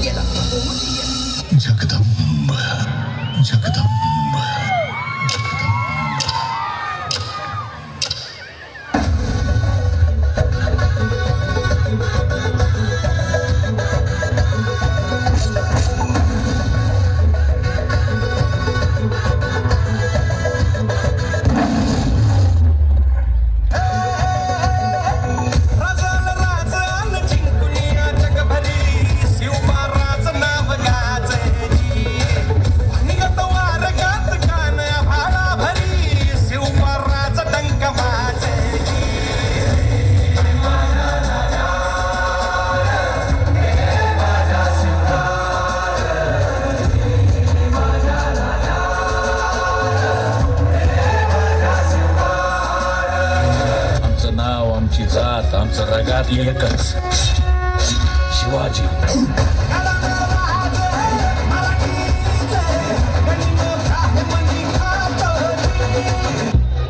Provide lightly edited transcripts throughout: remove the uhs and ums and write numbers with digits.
जगदंब जगदंब जात आमचं रगात एकच शिवाजी.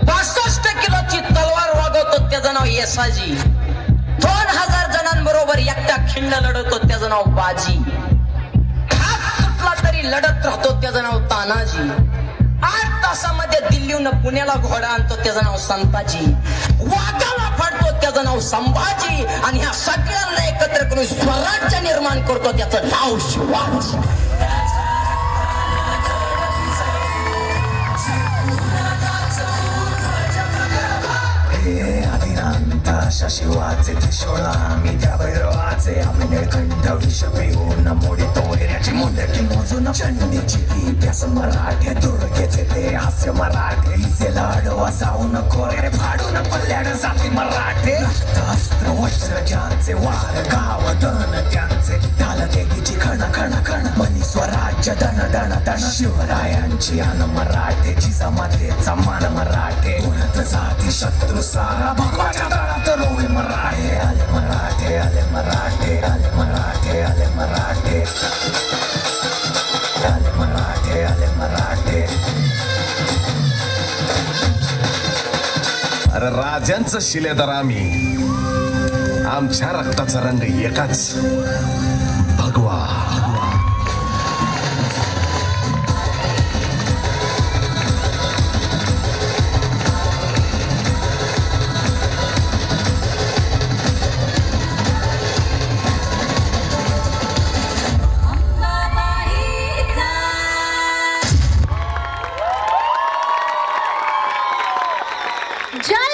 65 किलोची तलवार वागवतो त्याचं नाव येसाजी. 2000 जणांबरोबर एकटा खिंड लढवतो त्याचं नाव बाजी. हात तुटला तरी लढत राहतो त्याचं नाव तानाजी. 8 तासामध्ये दिल्लीहून पुण्याला घोडा आणतो त्याचं नाव संताजी. वाघाला फाडतो त्याचं नाव संभाजी. आणि ह्या सगळ्यांना एकत्र करून स्वराज्य निर्माण करतो त्याचं नाव शिवाजी. शिवाचे त्रिशूळा आम्ही त्या भैरवाचे. आम्ही निळकंठ विष पिऊन मोडितो वैऱ्याची मुंडकी मोजून. चंडीची ती प्यास मराठे दुर्गेचे ते हास्य मराठे. इथे लाडवा जाऊन कोरे फाडून पल्ल्याड जाती मराठे. अस्त्र वज्र ज्यांचे वार गाव दन त्यांचे. ढाल देगीची खण खण खण मनी स्वराज्य दन दन दन. शिवरायांची अन मराठेची जमातेचा मान मराठे. उन्हत जाती शत्रू सारा भगवाच्या दळात रोवे मराठे. आले मराठे आले मराठे आले मराठे आले मराठे आले मराठे आले मराठे. अरे राजांचं शिलेदार आम्ही. आमच्या रक्ताचा रंग एकाच भगवा. जय